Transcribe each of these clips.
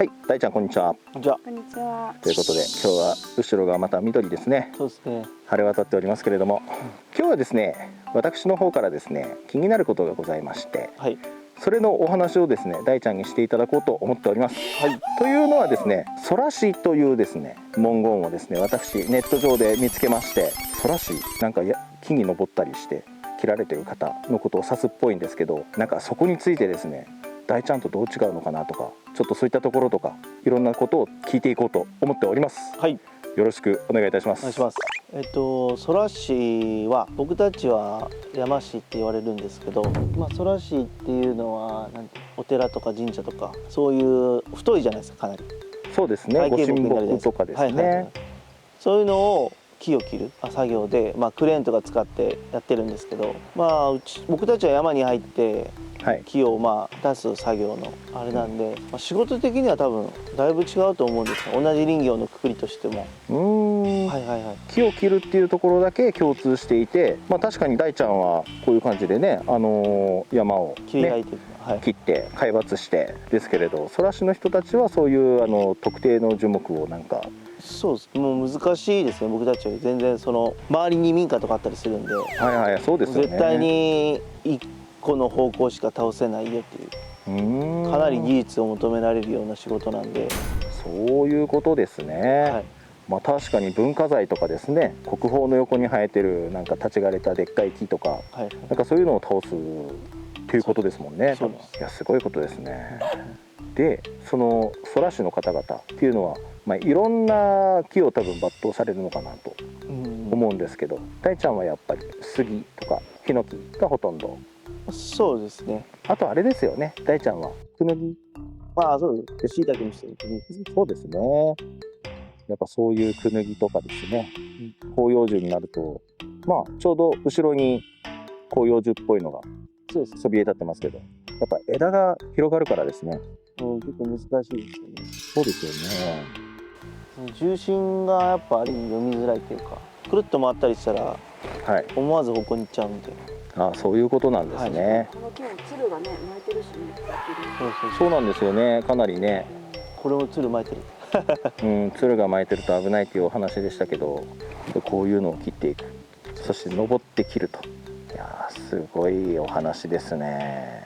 はい、大ちゃんこんにちは。こんにちは。こんにちは。ということで今日は後ろがまた緑ですね。そうですね。晴れ渡っておりますけれども、今日はですね、私の方からですね、気になることがございまして、はい。それのお話をですね、大ちゃんにしていただこうと思っております。はい。というのはですね、空師というですね、文言をですね、私ネット上で見つけまして、空師なんか木に登ったりして切られてる方のことを指すっぽいんですけど、なんかそこについてですね、大ちゃんとどう違うのかなとか、ちょっとそういったところとかいろんなことを聞いていこうと思っております。はい。よろしくお願いいたします。お願いします。空師は僕たちは山師って言われるんですけど、空師っていうのはお寺とか神社とかそういう太いじゃないですか、かなり。そうですね。ご神木とかですね。そういうのを木を切る作業で、クレーンとか使ってやってるんですけど、僕たちは山に入って木を出す作業のあれなんで、仕事的には多分だいぶ違うと思うんですよ。同じ林業のくくりとしても。木を切るっていうところだけ共通していて、確かに大ちゃんはこういう感じでね、山を、ね、切って皆伐してですけれど、空師の人たちはそういう特定の樹木をなんか。そうです。もう難しいですね。僕たちより全然その周りに民家とかあったりするんで、そうですよね。絶対に一個の方向しか倒せないよっていう、かなり技術を求められるような仕事なんで。そういうことですね。確かに文化財とかですね、国宝の横に生えてるなんか立ち枯れたでっかい木とか、なんかそういうのを倒すっていうことですもんね。いや、すごいことですね。で、その空師の方々っていうのは、いろんな木を多分抜刀されるのかなと思うんですけど、大ちゃんはやっぱり杉とかヒノキがほとんど。そうですね。あとあれですよね、大ちゃんはクヌギ。そうです。椎茸にしてる。そうですね。やっぱそういうクヌギとかですね、広葉樹になると、ちょうど後ろに広葉樹っぽいのがそびえ立ってますけど、やっぱ枝が広がるからですね。結構難しいですよね。そうですよね。重心がやっぱありに読みづらいというか、くるっと回ったりしたら、思わず方向に行っちゃうんで。そういうことなんですね。この木もつるがね巻いてるしね。そうなんですよね。かなりね。これもつる巻いてる。つるが巻いてると危ないというお話でしたけど、こういうのを切っていく。そして登って切ると。いやー、すごいお話ですね。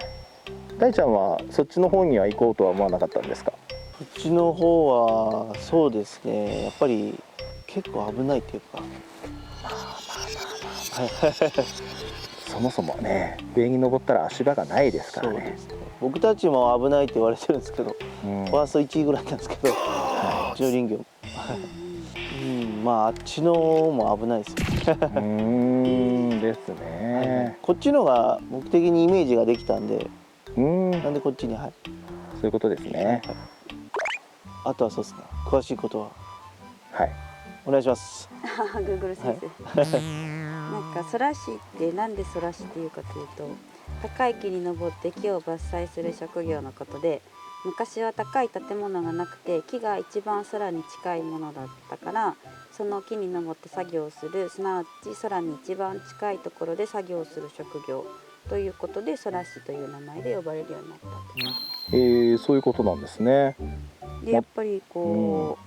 大ちゃんはそっちの方には行こうとは思わなかったんですか？こっちの方はそうですね。やっぱり結構危ないっていうか。そもそもね、上に登ったら足場がないですからね。そうですね。僕たちも危ないって言われてるんですけど、ファースト1位ぐらいなんですけど、うちの林業。あっちのも危ないですよ。ですね。こっちのが僕的にイメージができたんで、なんでこっちにそういうことですね。あとはそうですね。詳しいことはお願いします。Google 先生。なんか空師ってなんで空師っていうかというと、高い木に登って木を伐採する職業のことで、昔は高い建物がなくて木が一番空に近いものだったから、その木に登って作業する、すなわち空に一番近いところで作業する職業ということで、空師という名前で呼ばれるようになったと。そういうことなんですね。でやっぱりこ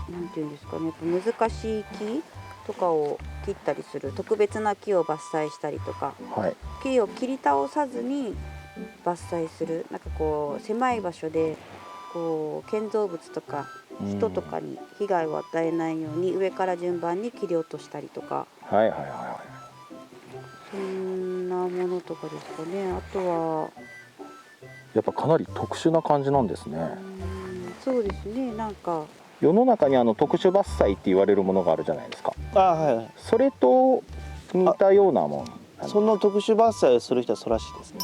う、なんていうんですかね、やっぱ難しい木とかを切ったりする、特別な木を伐採したりとか、木を切り倒さずに伐採する、なんかこう狭い場所でこう建造物とか人とかに被害を与えないように上から順番に切り落としたりとか、そんなものとかですかね。あとはやっぱかなり特殊な感じなんですね。そうですね。なんか世の中に特殊伐採って言われるものがあるじゃないですか。それと似たようなもん。その特殊伐採をする人は空師ですね。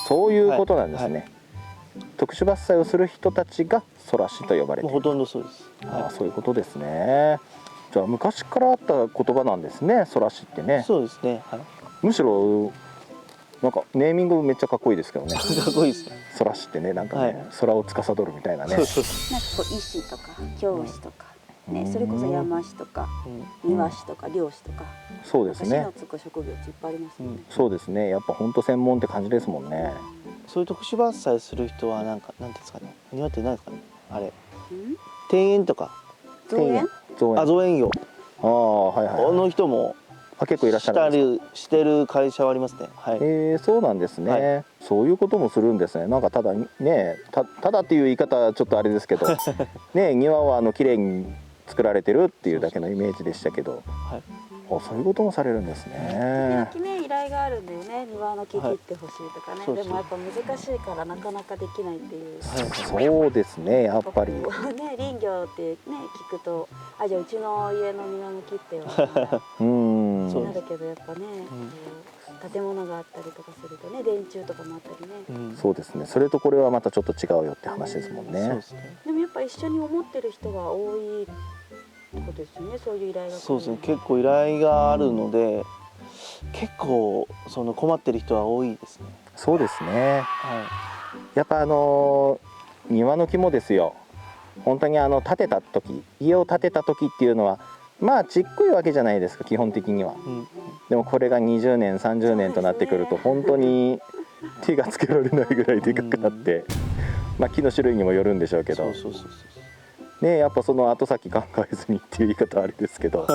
そういうことなんですね。特殊伐採をする人たちが空師と呼ばれている。ほとんどそうです。そういうことですね。じゃあ昔からあった言葉なんですね、空師ってね。そうですね。むしろなんかネーミングめっちゃかっこいいですけどね。かっこいいですね。空師ってね、なんかね、空を司るみたいなね。なんかこう医師とか教師とかね、それこそ山師とか庭師とか漁師とか、そうですね。師のつく職業っていっぱいありますよね。そうですね。やっぱ本当専門って感じですもんね。そういう特殊伐採する人はなんていうんですかね。庭って何ですかね。あれうん庭園とか造園造園業ああ、はいはい。の人も結構いらっしゃるんですか。してる会社はありますね。はい。そうなんですね、はい、そういうこともするんですね。なんかただね、ただっていう言い方はちょっとあれですけどね、庭は綺麗に作られてるっていうだけのイメージでしたけど、はい、そういうこともされるんですね。時々ね依頼があるんだよね、庭の木切ってほしいとかね、はい、でもやっぱ難しいからなかなかできないっていう、はい、そうですね、やっぱりね、林業ってね聞くと、あ、じゃあうちの家の庭の木ってよみたいななるけど、やっぱね、建物があったりとかするとね、電柱とかもあったりね、そうですね、それとこれはまたちょっと違うよって話ですもんね。そうですね。でもやっぱ一緒に思ってる人が多いってことですよね、そういう依頼が。そうですね、結構依頼があるので、結構その困ってる人は多いですね。そうですね、はい、やっぱ庭の木もですよ、本当に建てた時、家を建てた時っていうのはまあちっこいわけじゃないですか、基本的には、でもこれが20年30年となってくると本当に手がつけられないぐらいでかくなって、まあ木の種類にもよるんでしょうけどね、やっぱその後先考えずにっていう言い方はあれですけど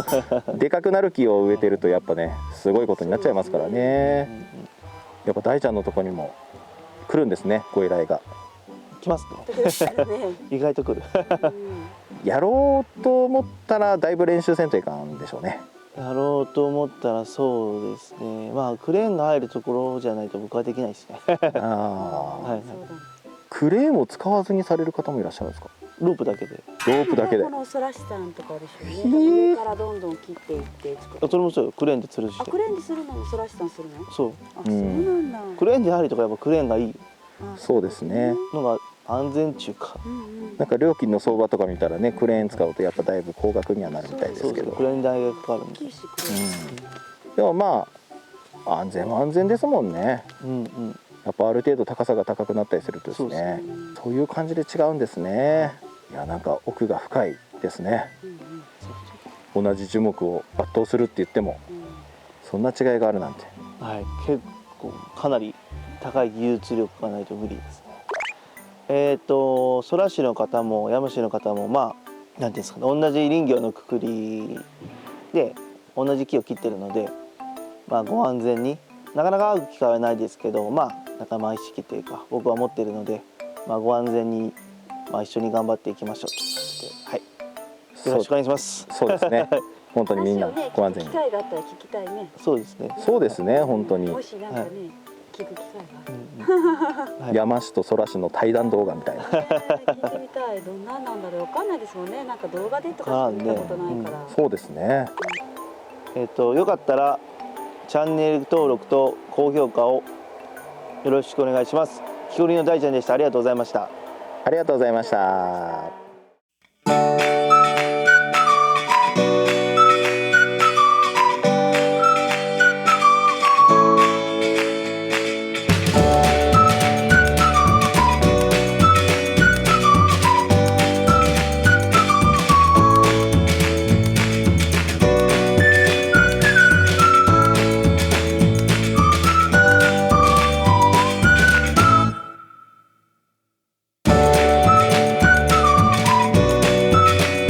でかくなる木を植えてるとやっぱねすごいことになっちゃいますからね。やっぱ大ちゃんのとこにも来るんですね、ご依頼が。来ますね意外と来るやろうと思ったらだいぶ練習せんといかんでしょうね。やろうと思ったらそうですね、まあクレーンが入るところじゃないと僕はできないですねクレーンを使わずにされる方もいらっしゃるんですか。ロープだけで。ロープだけで。このソラシさんとかでしょうね。上からどんどん切っていって作る。それもそうよ、クレーンで吊るして。クレーンでするのもソラシさんするの？そう。そうなんだ。クレーンで入るとかやっぱクレーンがいい。そうですね。のが安全中か。なんか料金の相場とか見たらね、クレーン使うとやっぱだいぶ高額にはなるみたいですけど。クレーン代がかかるんで。でもまあ安全は安全ですもんね。やっぱある程度高さが高くなったりするとですね、そういう感じで違うんですね。いや、なんか奥が深いですね。同じ樹木を抜刀するって言ってもそんな違いがあるなんて。はい、結構かなり高い技術力がないと無理ですね。空師の方も山師の方もまあ何ていうんですかね、同じ林業のくくりで同じ木を切ってるので、まあご安全に、なかなか会う機会はないですけど、まあ仲間意識というか僕は持っているので、まあご安全に、まあ、一緒に頑張っていきましょうという感じで、はい、よろしくお願いします。そうですね。本当にみんなご安全に。機会があったら聞きたいね。そうですね。そうですね、本当に。もしなんかね、聞く機会が。山師と空師の対談動画みたいな。聞いてみたい。どんなんなんだろう、わかんないですもんね。なんか動画でとかしか見たことないから。そうですね。よかったらチャンネル登録と高評価をよろしくお願いします。木こりの大ちゃんでした。ありがとうございました。ありがとうございました。